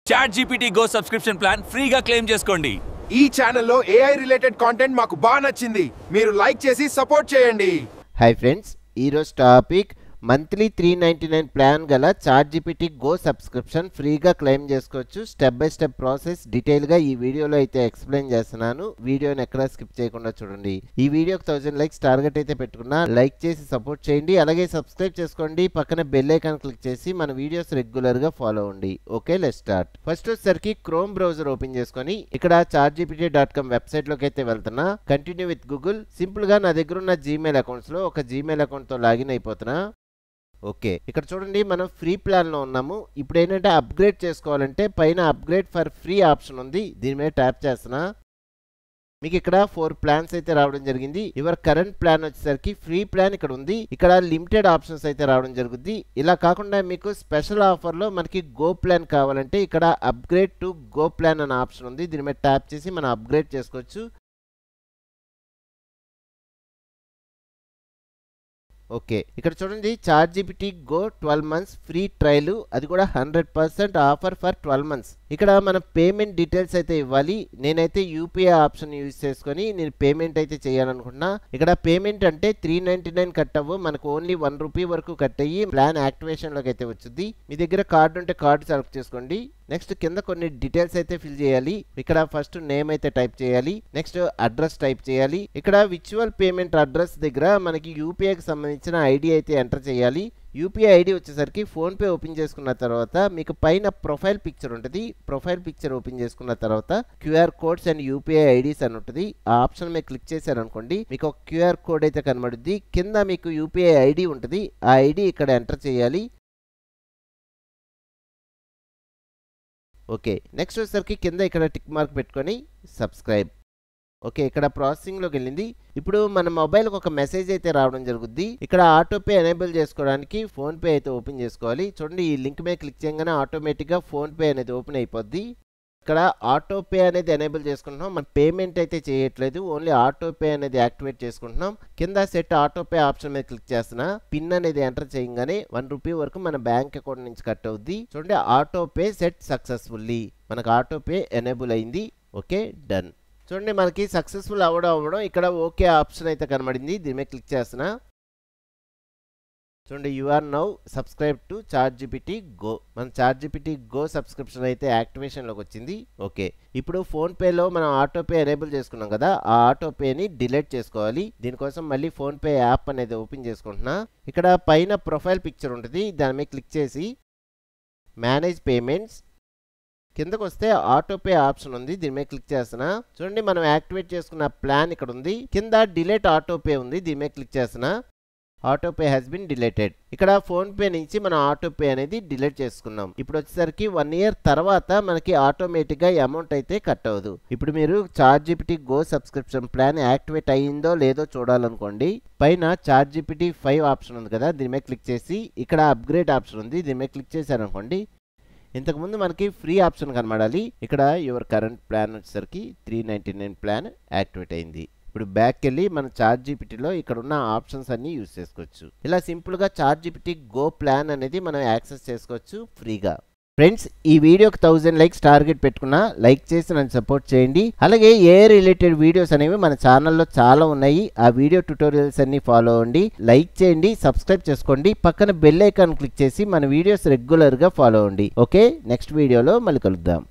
ChatGPT Go subscription plan ఫ్రీగా claim చేసుకోండి. ఈ ఛానల్లో AI రిలేటెడ్ కంటెంట్ మాకు బాగా నచ్చింది. మీరు లైక్ చేసి సపోర్ట్ చేయండి. హాయ్ ఫ్రెండ్స్, ఈరోజు టాపిక్ మంత్లీ $399 ప్లాన్ గల ChatGPT Go సబ్స్క్రిప్షన్ ఫ్రీగా క్లెయిమ్ చేసుకోవచ్చు. స్టెప్ బై స్టెప్ ప్రాసెస్ డీటెయిల్గా ఈ వీడియోలో అయితే ఎక్స్ప్లెయిన్ చేస్తున్నాను. వీడియోని ఎక్కడా స్కిప్ చేయకుండా చూడండి. ఈ వీడియోకి 1000 లైక్స్ టార్గెట్ అయితే పెట్టుకున్నా, లైక్ చేసి సపోర్ట్ చేయండి. అలాగే సబ్స్క్రైబ్ చేసుకోండి. పక్కన బెల్ ఐకాన్ క్లిక్ చేసి మన వీడియోస్ రెగ్యులర్గా ఫాలో అవ్వండి. Okay, let's start. ఫస్ట్ వచ్చేసరికి క్రోమ్ బ్రౌజర్ ఓపెన్ చేసుకొని ఇక్కడ chatgpt.com వెబ్సైట్లోకి అయితే వెళ్తున్నా. Continue with Google. సింపుల్గా నా దగ్గర ఉన్న జీమెయిల్ అకౌంట్స్లో ఒక జీమెయిల్ అకౌంట్తో లాగిన్ అయిపోతున్నా. ఓకే, ఇక్కడ చూడండి మనం ఫ్రీ ప్లాన్లో ఉన్నాము. ఇప్పుడు ఏంటంటే అప్గ్రేడ్ చేసుకోవాలంటే పైన అప్గ్రేడ్ ఫర్ ఫ్రీ ఆప్షన్ ఉంది, దీని మీద ట్యాప్ చేస్తున్నా. మీకు ఇక్కడ 4 ప్లాన్స్ అయితే రావడం జరిగింది. యువర్ కరెంట్ ప్లాన్ వచ్చేసరికి ఫ్రీ ప్లాన్ ఇక్కడ ఉంది. ఇక్కడ లిమిటెడ్ ఆప్షన్స్ అయితే రావడం జరుగుద్ది. ఇలా కాకుండా మీకు స్పెషల్ ఆఫర్లో మనకి గో ప్లాన్ కావాలంటే ఇక్కడ అప్గ్రేడ్ టు గో ప్లాన్ అనే ఆప్షన్ ఉంది, దీని మీద ట్యాప్ చేసి మనం అప్గ్రేడ్ చేసుకోవచ్చు. ఓకే, ఇక్కడ చూడండి ChatGPT Go 12 months free trial, అది కూడా 100% ఆఫర్ ఫర్ 12 months. ఇక్కడ మన పేమెంట్ డీటెయిల్స్ అయితే ఇవ్వాలి. నేనైతే UPI ఆప్షన్ యూజ్ చేసుకొని నేను పేమెంట్ అయితే చేయాలనుకుంటున్నా. ఇక్కడ పేమెంట్ అంటే $399 కట్ అవ్వు, మనకు ఓన్లీ ₹1 వరకు కట్ అయ్యి ప్లాన్ యాక్టివేషన్లోకి అయితే వచ్చింది. మీ దగ్గర కార్డు ఉంటే కార్డు సెలెక్ట్ చేసుకోండి. నెక్స్ట్ కింద కొన్ని డీటెయిల్స్ అయితే ఫిల్ చేయాలి. ఇక్కడ ఫస్ట్ నేమ్ అయితే టైప్ చేయాలి. నెక్స్ట్ అడ్రస్ టైప్ చేయాలి. ఇక్కడ విర్చువల్ పేమెంట్ అడ్రస్ దగ్గర మనకి UPIకి సంబంధించిన ఐడి అయితే ఎంటర్ చేయాలి. UPI ఐడి వచ్చేసరికి ఫోన్పే ఓపెన్ చేసుకున్న తర్వాత మీకు పైన ప్రొఫైల్ పిక్చర్ ఉంటుంది. ప్రొఫైల్ పిక్చర్ ఓపెన్ చేసుకున్న తర్వాత QR codes and UPI IDs అని ఉంటుంది. ఆ ఆప్షన్ మీద క్లిక్ చేశారనుకోండి మీకు ఒక QR కోడ్ అయితే కనబడుద్ది. కింద మీకు UPI ఐడి ఉంటుంది, ఆ ఐడి ఇక్కడ ఎంటర్ చేయాలి. ఓకే, నెక్స్ట్ వచ్చేసరికి కింద ఇక్కడ టిక్ మార్క్ పెట్టుకొని సబ్స్క్రైబ్. ఓకే, ఇక్కడ ప్రాసెసింగ్లోకి వెళ్ళింది. ఇప్పుడు మన మొబైల్కి ఒక మెసేజ్ అయితే రావడం జరుగుద్ది. ఇక్కడ ఆటోపే ఎనేబుల్ చేసుకోవడానికి ఫోన్పే అయితే ఓపెన్ చేసుకోవాలి. చూడండి, ఈ లింక్ మీద క్లిక్ చేయగానే ఆటోమేటిక్గా ఫోన్పే అనేది ఓపెన్ అయిపోద్ది. ఇక్కడ ఆటోపే అనేది ఎనేబుల్ చేసుకుంటున్నాం, మన పేమెంట్ అయితే చేయట్లేదు, ఓన్లీ ఆటోపే అనేది యాక్టివేట్ చేసుకుంటున్నాం. కింద సెట్ ఆటోపే ఆప్షన్ మీద క్లిక్ చేస్తున్నా. పిన్ అనేది ఎంటర్ చేయగానే ₹1 వరకు మన బ్యాంక్ అకౌంట్ నుంచి కట్ అవుద్ది. చూడండి, ఆటోపే సెట్ సక్సెస్ఫుల్లీ, మనకు ఆటోపే ఎనేబుల్ అయింది. Okay, done. చూడండి, మనకి సక్సెస్ఫుల్ అవ్వడం ఇక్కడ ఓకే ఆప్షన్ అయితే కనబడింది, దీని మీద క్లిక్ చేస్తున్నా. చూడండి, you are now subscribe to ChatGPT Go. మన ChatGPT Go సబ్స్క్రిప్షన్ అయితే యాక్టివేషన్లోకి వచ్చింది. ఓకే, ఇప్పుడు ఫోన్పేలో మనం ఆటోపే ఎనేబుల్ చేసుకున్నాం కదా, ఆ ఆటోపేని డిలీట్ చేసుకోవాలి. దీనికోసం మళ్ళీ ఫోన్పే యాప్ అనేది ఓపెన్ చేసుకుంటున్నా. ఇక్కడ పైన ప్రొఫైల్ పిక్చర్ ఉంటుంది, దాని మీద క్లిక్ చేసి మేనేజ్ పేమెంట్స్. కిందకు వస్తే ఆటోపే ఆప్షన్ ఉంది, దీని మీద క్లిక్ చేస్తున్నా. చూడండి, మనం యాక్టివేట్ చేసుకున్న ప్లాన్ ఇక్కడ ఉంది. కింద డిలీట్ ఆటోపే ఉంది, దీని మీద క్లిక్ చేస్తున్నా. Autopay has been deleted. ఇక్కడ ఫోన్పే నుంచి మనం ఆటోపే అనేది డిలీట్ చేసుకున్నాం. ఇప్పుడు వచ్చేసరికి 1 year తర్వాత మనకి ఆటోమేటిక్గా అమౌంట్ అయితే కట్ అవ్వదు. ఇప్పుడు మీరు ChatGPT Go subscription plan activate అయ్యిందో లేదో చూడాలనుకోండి, పైన ChatGPT 5 ఆప్షన్ ఉంది కదా, దీని మీద క్లిక్ చేసి ఇక్కడ అప్గ్రేడ్ ఆప్షన్ ఉంది, దీని మీద క్లిక్ చేశారనుకోండి ఇంతకుముందు మనకి ఫ్రీ ఆప్షన్ కనబడాలి. ఇక్కడ యువర్ కరెంట్ ప్లాన్ వచ్చేసరికి $399 ప్లాన్ యాక్టివేట్ అయింది. ఇప్పుడు బ్యాక్ వెళ్ళి మన ChatGPTలో ఇక్కడ ఉన్న ఆప్షన్స్ అన్ని యూజ్ చేసుకోవచ్చు. ఇలా సింపుల్గా ChatGPT Go ప్లాన్ అనేది మనం యాక్సెస్ చేసుకోవచ్చు ఫ్రీగా. ఫ్రెండ్స్, ఈ వీడియోకి 1000 లైక్స్ టార్గెట్ పెట్టుకున్నా, లైక్ చేసి నన్ను సపోర్ట్ చేయండి. అలాగే ఏ రిలేటెడ్ వీడియోస్ అనేవి మన ఛానల్లో చాలా ఉన్నాయి, ఆ వీడియో ట్యుటోరియల్స్ అన్ని ఫాలో అవ్వండి. లైక్ చేయండి, సబ్స్క్రైబ్ చేసుకోండి, పక్కన బెల్ ఐకాన్ క్లిక్ చేసి మన వీడియోస్ రెగ్యులర్గా ఫాలో అవ్వండి. ఓకే, నెక్స్ట్ వీడియోలో మళ్ళీ కలుద్దాం.